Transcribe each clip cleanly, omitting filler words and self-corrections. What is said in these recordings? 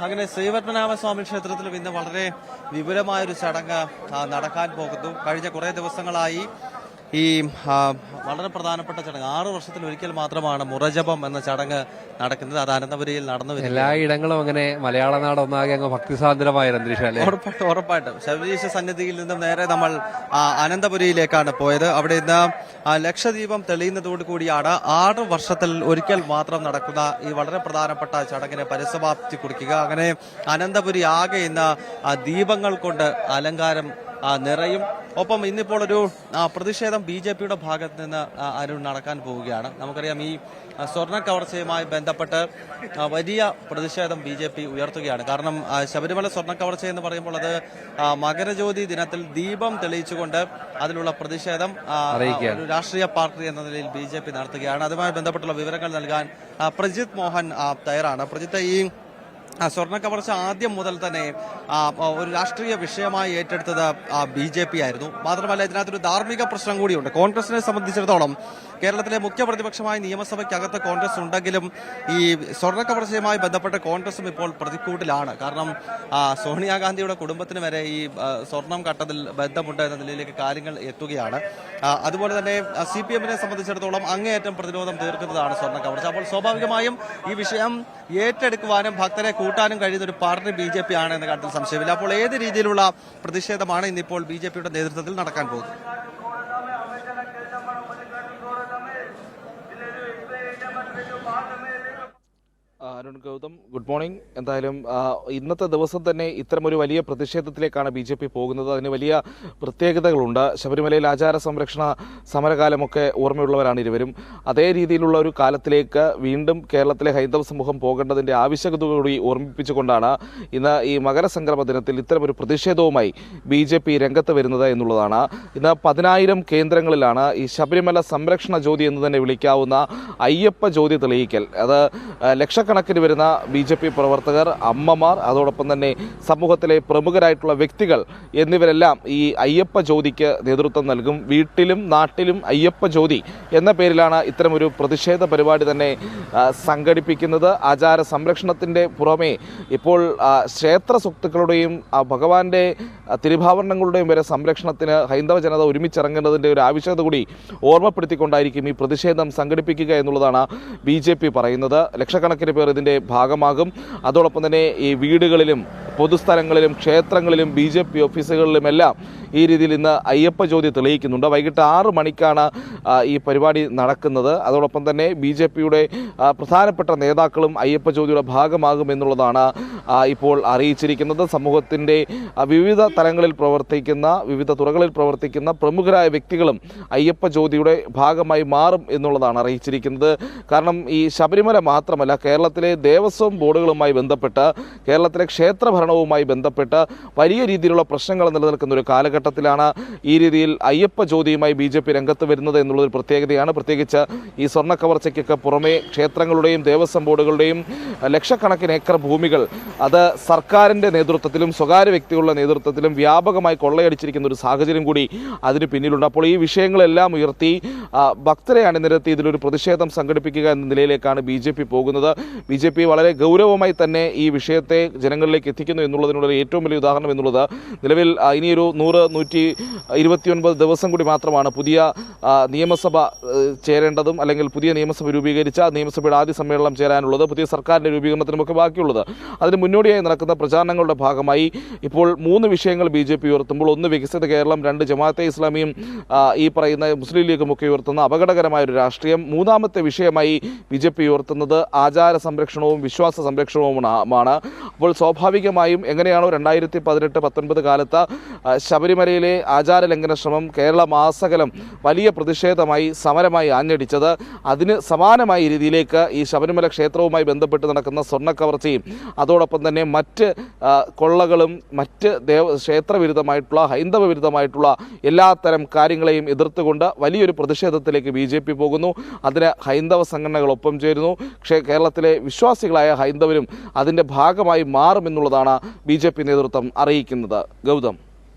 അങ്ങനെ ശ്രീപത്മനാഭസ്വാമി ക്ഷേത്രത്തിലും ഇന്ന് വളരെ വിപുലമായൊരു ചടങ്ങ് നടക്കാൻ പോകുന്നു. കഴിഞ്ഞ കുറേ ദിവസങ്ങളായി ഈ വളരെ പ്രധാനപ്പെട്ട ചടങ്ങ് 6 വർഷത്തിൽ ഒരിക്കൽ മാത്രമാണ് മുറജപം എന്ന ചടങ്ങ് നടക്കുന്നത്. അത് അനന്തപുരിയിൽ നടന്നു വരുന്നത്. എല്ലായിടങ്ങളും അങ്ങനെ മലയാള നാട് ഒന്നാകെ അങ്ങ് ഭക്തിസാന്ദ്രമായ അന്തരീക്ഷം. ഉറപ്പായിട്ടും ശബരീശ സന്നിധിയിൽ നിന്നും നേരെ നമ്മൾ അനന്തപുരിയിലേക്കാണ് പോയത്. അവിടെ ഇന്ന് ലക്ഷദീപം തെളിയുന്നതോടുകൂടിയാണ് 6 വർഷത്തിൽ ഒരിക്കൽ മാത്രം നടക്കുന്ന ഈ വളരെ പ്രധാനപ്പെട്ട ചടങ്ങിന് പരിസമാപ്തി കുറിക്കുക. അങ്ങനെ അനന്തപുരി ആകെ ഇന്ന് ദീപങ്ങൾ കൊണ്ട് അലങ്കാരം നിറയും. ഒപ്പം ഇന്നിപ്പോൾ ഒരു പ്രതിഷേധം BJPയുടെ ഭാഗത്ത് നിന്ന് അരുൺ നടക്കാൻ പോവുകയാണ്. നമുക്കറിയാം ഈ സ്വർണ്ണ കവർച്ചയുമായി ബന്ധപ്പെട്ട് വലിയ പ്രതിഷേധം BJP ഉയർത്തുകയാണ്. കാരണം ശബരിമല സ്വർണ്ണ കവർച്ച എന്ന് പറയുമ്പോൾ അത് മകരജ്യോതി ദിനത്തിൽ ദീപം തെളിയിച്ചുകൊണ്ട് അതിലുള്ള പ്രതിഷേധം ഒരു രാഷ്ട്രീയ പാർട്ടി എന്ന നിലയിൽ BJP നടത്തുകയാണ്. അതുമായി ബന്ധപ്പെട്ടുള്ള വിവരങ്ങൾ നൽകാൻ പ്രജിത് മോഹൻ തയ്യാറാണ്. പ്രജിത്ത്, ഈ സ്വർണ്ണ കവർച്ച ആദ്യം മുതൽ തന്നെ ഒരു രാഷ്ട്രീയ വിഷയമായി ഏറ്റെടുത്തത് BJP ആയിരുന്നു. മാത്രമല്ല ഇതിനകത്തൊരു ധാർമ്മിക പ്രശ്നം കൂടിയുണ്ട്. കോൺഗ്രസിനെ സംബന്ധിച്ചിടത്തോളം കേരളത്തിലെ മുഖ്യ പ്രതിപക്ഷമായ നിയമസഭയ്ക്കകത്ത് കോൺഗ്രസ് ഉണ്ടെങ്കിലും ഈ സ്വർണ്ണ കവർച്ചയുമായി ബന്ധപ്പെട്ട് കോൺഗ്രസും ഇപ്പോൾ പ്രതിക്കൂട്ടിലാണ്. കാരണം സോണിയാഗാന്ധിയുടെ കുടുംബത്തിന് വരെ ഈ സ്വർണം കട്ടതിൽ ബന്ധമുണ്ട് എന്ന നിലയിലേക്ക് കാര്യങ്ങൾ എത്തുകയാണ്. അതുപോലെ തന്നെ CPM-നെ സംബന്ധിച്ചിടത്തോളം അങ്ങേയറ്റം പ്രതിരോധം തീർക്കുന്നതാണ് സ്വർണ്ണ കവർച്ച. അപ്പോൾ സ്വാഭാവികമായും ഈ വിഷയം ഏറ്റെടുക്കുവാനും ഭക്തരെ കൂട്ടാനും കഴിയുന്ന ഒരു പാർട്ടി BJP ആണ് എന്ന കാര്യത്തിൽ സംശയമില്ല. അപ്പോൾ ഏത് രീതിയിലുള്ള പ്രതിഷേധമാണ് ഇന്നിപ്പോൾ BJPയുടെ നേതൃത്വത്തിൽ നടക്കാൻ പോകുന്നത്? Arun Gautam, good morning. എന്തായാലും ഇന്നത്തെ ദിവസം തന്നെ ഇത്തരമൊരു വലിയ പ്രതിഷേധത്തിലേക്കാണ് BJP പോകുന്നത്. അതിന് വലിയ പ്രത്യേകതകളുണ്ട്. ശബരിമലയിൽ ആചാര സംരക്ഷണ സമരകാലമൊക്കെ ഓർമ്മയുള്ളവരാണ് ഇരുവരും. അതേ രീതിയിലുള്ള ഒരു കാലത്തിലേക്ക് വീണ്ടും കേരളത്തിലെ ഹൈന്ദവ സമൂഹം പോകേണ്ടതിൻ്റെ ആവശ്യകത കൂടി ഓർമ്മിപ്പിച്ചുകൊണ്ടാണ് ഇന്ന് ഈ മകരസംക്രമ ദിനത്തിൽ ഇത്തരമൊരു പ്രതിഷേധവുമായി BJP രംഗത്ത് വരുന്നത് എന്നുള്ളതാണ്. ഇന്ന് 10,000 കേന്ദ്രങ്ങളിലാണ് ഈ ശബരിമല സംരക്ഷണ ജ്യോതി എന്ന് തന്നെ വിളിക്കാവുന്ന അയ്യപ്പ ജ്യോതി തെളിയിക്കൽ. അത് ലക്ഷക്കണക്കിന് വരുന്ന BJP പ്രവർത്തകർ, അമ്മമാർ, അതോടൊപ്പം തന്നെ സമൂഹത്തിലെ പ്രമുഖരായിട്ടുള്ള വ്യക്തികൾ എന്നിവരെല്ലാം ഈ അയ്യപ്പ ജ്യോതിക്ക് നേതൃത്വം നൽകും. വീട്ടിലും നാട്ടിലും അയ്യപ്പ ജ്യോതി എന്ന പേരിലാണ് ഇത്തരമൊരു പ്രതിഷേധ പരിപാടി തന്നെ സംഘടിപ്പിക്കുന്നത്. ആചാര സംരക്ഷണത്തിൻ്റെ പുറമെ ഇപ്പോൾ ക്ഷേത്ര സ്വത്തുക്കളുടെയും ഭഗവാന്റെ തിരുഭാവരണങ്ങളുടെയും വരെ സംരക്ഷണത്തിന് ഹൈന്ദവ ജനത ഒരുമിച്ചിറങ്ങേണ്ടതിൻ്റെ ഒരു ആവശ്യകത കൂടി ഓർമ്മപ്പെടുത്തിക്കൊണ്ടായിരിക്കും ഈ പ്രതിഷേധം സംഘടിപ്പിക്കുക എന്നുള്ളതാണ് BJP പറയുന്നത്. ലക്ഷക്കണക്കിന് പേർ ഇതിൻ്റെ ഭാഗമാകും. അതോടൊപ്പം തന്നെ ഈ വീടുകളിലും പൊതുസ്ഥലങ്ങളിലും ക്ഷേത്രങ്ങളിലും BJP ഓഫീസുകളിലുമെല്ലാം ഈ രീതിയിൽ ഇന്ന് അയ്യപ്പ ജ്യോതി തെളിയിക്കുന്നുണ്ട്. വൈകിട്ട് 6 മണിക്കാണ് ഈ പരിപാടി നടക്കുന്നത്. അതോടൊപ്പം തന്നെ BJPയുടെ പ്രധാനപ്പെട്ട നേതാക്കളും അയ്യപ്പ ജ്യോതിയുടെ ഭാഗമാകും എന്നുള്ളതാണ് ഇപ്പോൾ അറിയിച്ചിരിക്കുന്നത്. സമൂഹത്തിൻ്റെ വിവിധ തലങ്ങളിൽ പ്രവർത്തിക്കുന്ന, വിവിധ തുറകളിൽ പ്രവർത്തിക്കുന്ന പ്രമുഖരായ വ്യക്തികളും അയ്യപ്പ ജ്യോതിയുടെ ഭാഗമായി മാറും എന്നുള്ളതാണ് അറിയിച്ചിരിക്കുന്നത്. കാരണം ഈ ശബരിമല മാത്രമല്ല, കേരളത്തിലെ ദേവസ്വം ബോർഡുകളുമായി ബന്ധപ്പെട്ട്, കേരളത്തിലെ ക്ഷേത്രഭരണവുമായി ബന്ധപ്പെട്ട് വലിയ രീതിയിലുള്ള പ്രശ്നങ്ങൾ നിലനിൽക്കുന്ന ഒരു കാലഘട്ടത്തിലാണ് ഈ രീതിയിൽ അയ്യപ്പ ജ്യോതിയുമായി BJP രംഗത്ത് വരുന്നത് എന്നുള്ളൊരു പ്രത്യേകതയാണ്. പ്രത്യേകിച്ച് ഈ സ്വർണ്ണ കവർച്ചയ്ക്കൊക്കെ പുറമെ ക്ഷേത്രങ്ങളുടെയും ദേവസ്വം ബോർഡുകളുടെയും ലക്ഷക്കണക്കിന് ഏക്കർ ഭൂമികൾ അത് സർക്കാരിൻ്റെ നേതൃത്വത്തിലും സ്വകാര്യ വ്യക്തികളുടെ നേതൃത്വത്തിലും വ്യാപകമായി കൊള്ളയടിച്ചിരിക്കുന്ന ഒരു സാഹചര്യം കൂടി അതിന് പിന്നിലുണ്ട്. അപ്പോൾ ഈ വിഷയങ്ങളെല്ലാം ഉയർത്തി ഭക്തരെ അണിനിരത്തി ഇതിലൊരു പ്രതിഷേധം സംഘടിപ്പിക്കുക എന്ന നിലയിലേക്കാണ് BJP പോകുന്നത്. BJP വളരെ ഗൗരവമായി തന്നെ ഈ വിഷയത്തെ ജനങ്ങളിലേക്ക് എത്തിക്കുന്നു എന്നുള്ളതിനുള്ള ഏറ്റവും വലിയ ഉദാഹരണം എന്നുള്ളത് നിലവിൽ ഇനിയൊരു 129 ദിവസം കൂടി മാത്രമാണ് പുതിയ നിയമസഭ ചേരേണ്ടതും, അല്ലെങ്കിൽ പുതിയ നിയമസഭ രൂപീകരിച്ച നിയമസഭയുടെ ആദ്യ സമ്മേളനം ചേരാനുള്ളത്, പുതിയ സർക്കാരിൻ്റെ രൂപീകരണത്തിനുമൊക്കെ ബാക്കിയുള്ളത്. അതിന് മുന്നോടിയായി നടക്കുന്ന പ്രചാരണങ്ങളുടെ ഭാഗമായി ഇപ്പോൾ 3 വിഷയങ്ങൾ BJP ഉയർത്തുമ്പോൾ, ഒന്ന് വികസിത കേരളം, 2 ജമാഅത്തെ ഇസ്ലാമിയും ഈ പറയുന്ന മുസ്ലിം ലീഗും ഒക്കെ ഉയർത്തുന്ന അപകടകരമായ ഒരു രാഷ്ട്രീയം, മൂന്നാമത്തെ വിഷയമായി BJP ഉയർത്തുന്നത് ആചാര സംരക്ഷണവും വിശ്വാസ സംരക്ഷണവുമാണ്. അപ്പോൾ സ്വാഭാവികമായും എങ്ങനെയാണോ 2018-19 കാലത്ത് ശബരിമലയിലെ ആചാര ലംഘന ശ്രമം കേരള മാസകലം വലിയ പ്രതിഷേധമായി സമരമായി ആഞ്ഞടിച്ചത്, അതിന് സമാനമായ രീതിയിലേക്ക് ഈ ശബരിമല ക്ഷേത്രവുമായി ബന്ധപ്പെട്ട് നടക്കുന്ന സ്വർണ്ണ കവർച്ചയും അതോടൊപ്പം തന്നെ മറ്റ് കൊള്ളകളും മറ്റ് ക്ഷേത്രവിരുദ്ധമായിട്ടുള്ള ഹൈന്ദവ വിരുദ്ധമായിട്ടുള്ള എല്ലാത്തരം കാര്യങ്ങളെയും എതിർത്തുകൊണ്ട് വലിയൊരു പ്രതിഷേധത്തിലേക്ക് BJP പോകുന്നു. അതിന് ഹൈന്ദവ സംഘടനകളൊപ്പം ചേരുന്നു. കേരളത്തിലെ വിശ്വാസികളായ ഹൈന്ദവരും അതിൻ്റെ ഭാഗമായി മാറുമെന്നുള്ളതാണ് BJP നേതൃത്വം അറിയിക്കുന്നത്. ഗൗതം,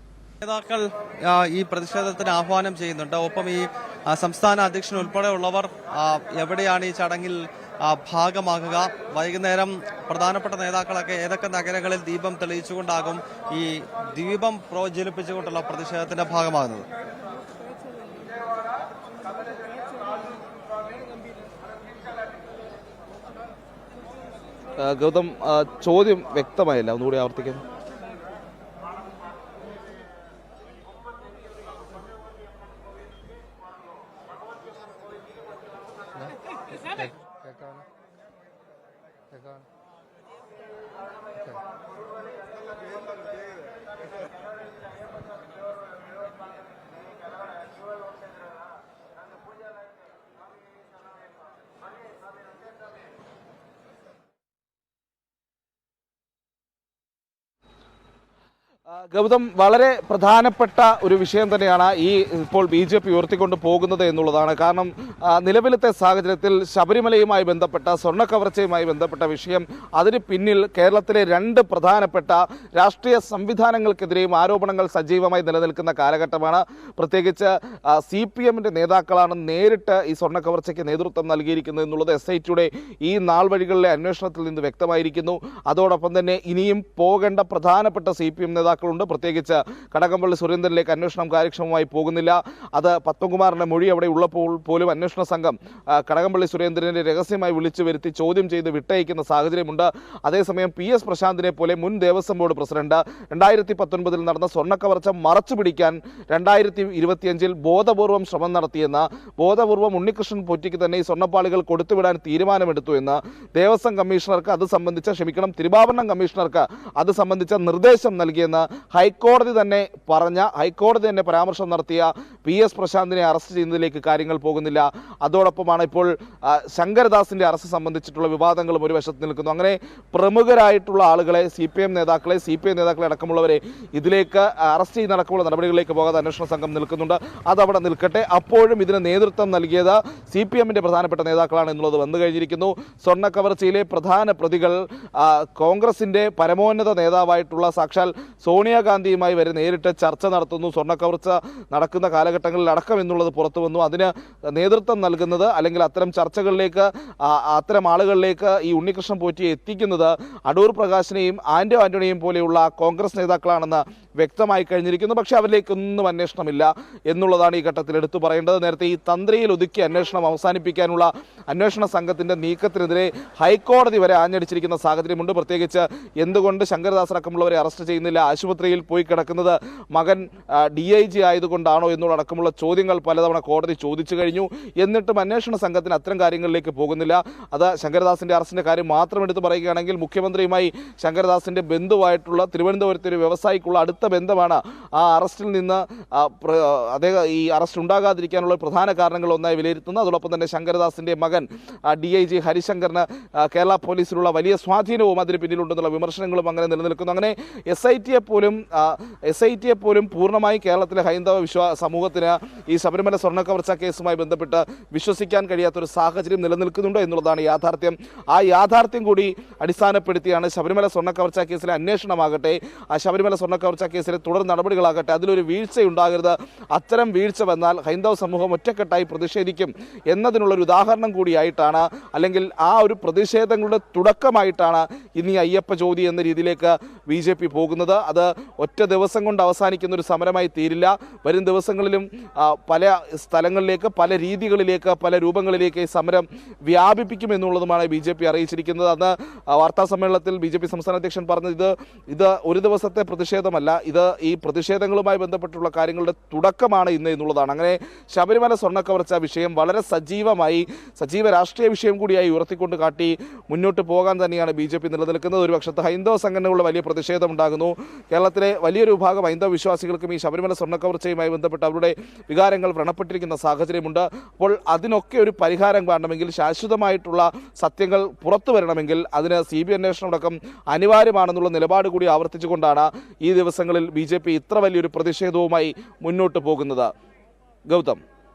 നേതാക്കൾ ഈ പ്രതിഷേധത്തിന് ആഹ്വാനം ചെയ്യുന്നുണ്ട്. ഒപ്പം ഈ സംസ്ഥാന അധ്യക്ഷൻ ഉൾപ്പെടെയുള്ളവർ എവിടെയാണ് ഈ ചടങ്ങിൽ ഭാഗമാകുക? വൈകുന്നേരം പ്രധാനപ്പെട്ട നേതാക്കളൊക്കെ ഏതൊക്കെ നഗരങ്ങളിൽ ദീപം തെളിയിച്ചുകൊണ്ടാകും ഈ ദീപം പ്രോജ്വലിപ്പിച്ചുകൊണ്ടുള്ള പ്രതിഷേധത്തിന്റെ ഭാഗമാകുന്നത്? ഗൗതം, ചോദ്യം വ്യക്തമായില്ല, ഒന്നുകൂടി ആവർത്തിക്കുന്നു. ഗൗതം, വളരെ പ്രധാനപ്പെട്ട ഒരു വിഷയം തന്നെയാണ് ഈ ഇപ്പോൾ BJP ഉയർത്തിക്കൊണ്ട് പോകുന്നത് എന്നുള്ളതാണ്. കാരണം നിലവിലത്തെ സാഹചര്യത്തിൽ ശബരിമലയുമായി ബന്ധപ്പെട്ട സ്വർണ്ണക്കവർച്ചയുമായി ബന്ധപ്പെട്ട വിഷയം, അതിന് പിന്നിൽ കേരളത്തിലെ രണ്ട് പ്രധാനപ്പെട്ട രാഷ്ട്രീയ സംവിധാനങ്ങൾക്കെതിരെയും ആരോപണങ്ങൾ സജീവമായി നിലനിൽക്കുന്ന കാലഘട്ടമാണ്. പ്രത്യേകിച്ച് CPM-ന്റെ നേതാക്കളാണ് നേരിട്ട് ഈ സ്വർണ്ണക്കവർച്ചയ്ക്ക് നേതൃത്വം നൽകിയിരിക്കുന്നത് എന്നുള്ളത് SITയുടെ ഈ നാൾ വഴികളിലെ അന്വേഷണത്തിൽ നിന്ന് വ്യക്തമായിരിക്കുന്നു. അതോടൊപ്പം തന്നെ ഇനിയും പോകേണ്ട പ്രധാനപ്പെട്ട CPM നേതാക്കളുണ്ട്. പ്രത്യേകിച്ച് കടകംപള്ളി സുരേന്ദ്രനിലേക്ക് അന്വേഷണം കാര്യക്ഷമമായി പോകുന്നില്ല. അത് പത്മകുമാറിന്റെ മൊഴി അവിടെ ഉള്ളപ്പോൾ പോലും അന്വേഷണ സംഘം കടകംപള്ളി സുരേന്ദ്രനെ രഹസ്യമായി വിളിച്ചു വരുത്തി ചോദ്യം ചെയ്ത് വിട്ടയക്കുന്ന സാഹചര്യമുണ്ട്. അതേസമയം PS പ്രശാന്തിനെ പോലെ മുൻ ദേവസ്വം ബോർഡ് പ്രസിഡന്റ് 2019 നടന്ന സ്വർണ്ണക്കവർച്ച മറച്ചുപിടിക്കാൻ 2025 ബോധപൂർവം ശ്രമം നടത്തിയെന്ന്, ബോധപൂർവം ഉണ്ണികൃഷ്ണൻ പോറ്റിക്ക് തന്നെ ഈ സ്വർണ്ണപ്പാളികൾ കൊടുത്തുവിടാൻ തീരുമാനമെടുത്തു എന്ന് ദേവസ്വം കമ്മീഷണർക്ക് അത് സംബന്ധിച്ച തിരുവാഭരണം കമ്മീഷണർക്ക് അത് സംബന്ധിച്ച നിർദ്ദേശം നൽകിയെന്ന് ഹൈക്കോടതി തന്നെ പരാമർശം നടത്തിയ PS പ്രശാന്തിനെ അറസ്റ്റ് ചെയ്യുന്നതിലേക്ക് കാര്യങ്ങൾ പോകുന്നില്ല. അതോടൊപ്പമാണ് ഇപ്പോൾ ശങ്കരദാസിന്റെ അറസ്റ്റ് സംബന്ധിച്ചിട്ടുള്ള വിവാദങ്ങളും ഒരു വശത്ത് നിൽക്കുന്നു. അങ്ങനെ പ്രമുഖരായിട്ടുള്ള ആളുകളെ, CPI നേതാക്കളെ അടക്കമുള്ളവരെ ഇതിലേക്ക് അറസ്റ്റ് ചെയ്ത് നടക്കുള്ള നടപടികളിലേക്ക് പോകാതെ അന്വേഷണ സംഘം നിൽക്കുന്നുണ്ട്. അതവിടെ നിൽക്കട്ടെ. അപ്പോഴും ഇതിന് നേതൃത്വം നൽകിയത് CPM-ന്റെ പ്രധാനപ്പെട്ട നേതാക്കളാണ് എന്നുള്ളത് വന്നു കഴിഞ്ഞിരിക്കുന്നു. സ്വർണ്ണക്കവർച്ചയിലെ പ്രധാന പ്രതികൾ കോൺഗ്രസിന്റെ പരമോന്നത നേതാവായിട്ടുള്ള സാക്ഷാൽ സോണിയാഗാന്ധിയുമായി വരെ നേരിട്ട് ചർച്ച നടത്തുന്നു. സ്വർണ്ണക്കവർച്ച നടക്കുന്ന കാലഘട്ടങ്ങളിൽ അടക്കം എന്നുള്ളത് പുറത്തു വന്നു. അതിന് നേതൃത്വം നൽകുന്നത്, അല്ലെങ്കിൽ അത്തരം ചർച്ചകളിലേക്ക് അത്തരം ആളുകളിലേക്ക് ഈ ഉണ്ണികൃഷ്ണൻ പോറ്റിയെ എത്തിക്കുന്നത് അടൂർ പ്രകാശിനെയും ആന്റണിയെയും പോലെയുള്ള കോൺഗ്രസ് നേതാക്കളാണെന്ന് വ്യക്തമായി കഴിഞ്ഞിരിക്കുന്നു. പക്ഷേ അവരിലേക്കൊന്നും അന്വേഷണമില്ല എന്നുള്ളതാണ് ഈ ഘട്ടത്തിൽ എടുത്തു പറയേണ്ടത്. നേരത്തെ ഈ തന്ത്രിയിൽ ഒതുക്കി അന്വേഷണം അവസാനിപ്പിക്കാനുള്ള അന്വേഷണ സംഘത്തിന്റെ നീക്കത്തിനെതിരെ ഹൈക്കോടതി വരെ ആഞ്ഞടിച്ചിരിക്കുന്ന സാഹചര്യമുണ്ട്. പ്രത്യേകിച്ച് എന്തുകൊണ്ട് ശങ്കരദാസ് അടക്കമുള്ളവരെ അറസ്റ്റ് ചെയ്യുന്നില്ല, ആശുപത്രിയിൽ പോയി കിടക്കുന്നത് മകൻ DIG ആയതുകൊണ്ടാണോ എന്നുള്ളടക്കമുള്ള ചോദ്യങ്ങൾ പലതവണ കോടതി ചോദിച്ചു കഴിഞ്ഞു. എന്നിട്ടും അന്വേഷണ സംഘത്തിന് അത്തരം കാര്യങ്ങളിലേക്ക് പോകുന്നില്ല. അത് ശങ്കരദാസിന്റെ അറസ്റ്റിന്റെ കാര്യം മാത്രം എടുത്ത് പറയുകയാണെങ്കിൽ മുഖ്യമന്ത്രിയുമായി ശങ്കരദാസിന്റെ ബന്ധുവായിട്ടുള്ള തിരുവനന്തപുരത്തെ ഒരു വ്യവസായിക്കുള്ള അടുത്ത ബന്ധമാണ് ആ അറസ്റ്റിൽ നിന്ന് അദ്ദേഹം ഈ അറസ്റ്റ് ഉണ്ടാകാതിരിക്കാനുള്ള പ്രധാന കാരണങ്ങൾ ഒന്നായി വിലയിരുത്തുന്നത്. അതോടൊപ്പം തന്നെ ശങ്കരദാസിന്റെ മകൻ DIG ഹരിശങ്കറിന് കേരള പോലീസിലുള്ള വലിയ സ്വാധീനവും അതിന് പിന്നിലുണ്ടെന്നുള്ള വിമർശനങ്ങളും അങ്ങനെ നിലനിൽക്കുന്നു. അങ്ങനെ SITയെ പോലും പൂർണ്ണമായി കേരളത്തിലെ ഹൈന്ദവ സമൂഹത്തിന് ഈ ശബരിമല സ്വർണ്ണക്കവർച്ച കേസുമായി ബന്ധപ്പെട്ട് വിശ്വസിക്കാൻ കഴിയാത്തൊരു സാഹചര്യം നിലനിൽക്കുന്നുണ്ട് എന്നുള്ളതാണ് യാഥാർത്ഥ്യം. ആ യാഥാർത്ഥ്യം കൂടി അടിസ്ഥാനപ്പെടുത്തിയാണ് ശബരിമല സ്വർണ്ണക്കവർച്ച കേസിലെ അന്വേഷണമാകട്ടെ, ആ ശബരിമല സ്വർണ്ണക്കവർച്ച കേസിലെ തുടർ നടപടികളാകട്ടെ, അതിലൊരു വീഴ്ചയുണ്ടാകരുത്. അത്തരം വീഴ്ച വന്നാൽ ഹൈന്ദവ സമൂഹം ഒറ്റക്കെട്ടായി പ്രതിഷേധിക്കും എന്നതിനുള്ളൊരു ഉദാഹരണം കൂടിയായിട്ടാണ്, അല്ലെങ്കിൽ ആ ഒരു പ്രതിഷേധങ്ങളുടെ തുടക്കമായിട്ടാണ് ഇനി അയ്യപ്പ ജ്യോതി എന്ന രീതിയിലേക്ക് BJP പോകുന്നത്. അത് ഒറ്റ ദിവസം കൊണ്ട് അവസാനിക്കുന്ന ഒരു സമരമായി തീരില്ല. വരും ദിവസങ്ങളിലും പല സ്ഥലങ്ങളിലേക്ക്, പല രീതികളിലേക്ക്, പല രൂപങ്ങളിലേക്ക് ഈ സമരം വ്യാപിപ്പിക്കുമെന്നുള്ളതുമാണ് BJP അറിയിച്ചിരിക്കുന്നത്. അന്ന് വാർത്താ സമ്മേളനത്തിൽ BJP സംസ്ഥാന അധ്യക്ഷൻ പറഞ്ഞത് ഇത് ഒരു ദിവസത്തെ പ്രതിഷേധമല്ല, ഇത് ഈ പ്രതിഷേധങ്ങളുമായി ബന്ധപ്പെട്ടുള്ള കാര്യങ്ങളുടെ തുടക്കമാണ് ഇന്ന് എന്നുള്ളതാണ്. അങ്ങനെ ശബരിമല സ്വർണ്ണക്കവർച്ച വിഷയം വളരെ സജീവ രാഷ്ട്രീയ വിഷയം കൂടിയായി ഉയർത്തിക്കൊണ്ട് കാട്ടി മുന്നോട്ട് പോകാൻ തന്നെയാണ് BJP നിലനിൽക്കുന്നത്. ഒരു പക്ഷത്ത് ഹൈന്ദവ സംഘടനകളുടെ വലിയ പ്രതിഷേധം ഉണ്ടാകുന്നു. കേരളത്തിലെ വലിയൊരു വിഭാഗം ഹൈന്ദവ വിശ്വാസികൾക്കും ഈ ശബരിമല സ്വർണ്ണക്കവർച്ചയുമായി ബന്ധപ്പെട്ട് അവരുടെ വികാരങ്ങൾ വ്രണപ്പെട്ടിരിക്കുന്ന സാഹചര്യമുണ്ട്. അപ്പോൾ അതിനൊക്കെ ഒരു പരിഹാരം കാണണമെങ്കിൽ, ശാശ്വതമായിട്ടുള്ള സത്യങ്ങൾ പുറത്തു വരണമെങ്കിൽ അതിന് CBI അന്വേഷണം അടക്കം അനിവാര്യമാണെന്നുള്ള നിലപാട് കൂടി ആവർത്തിച്ചുകൊണ്ടാണ് ഈ ദിവസങ്ങളിൽ BJP ഇത്ര വലിയൊരു പ്രതിഷേധവുമായി മുന്നോട്ട് പോകുന്നത്. ഗൗതം.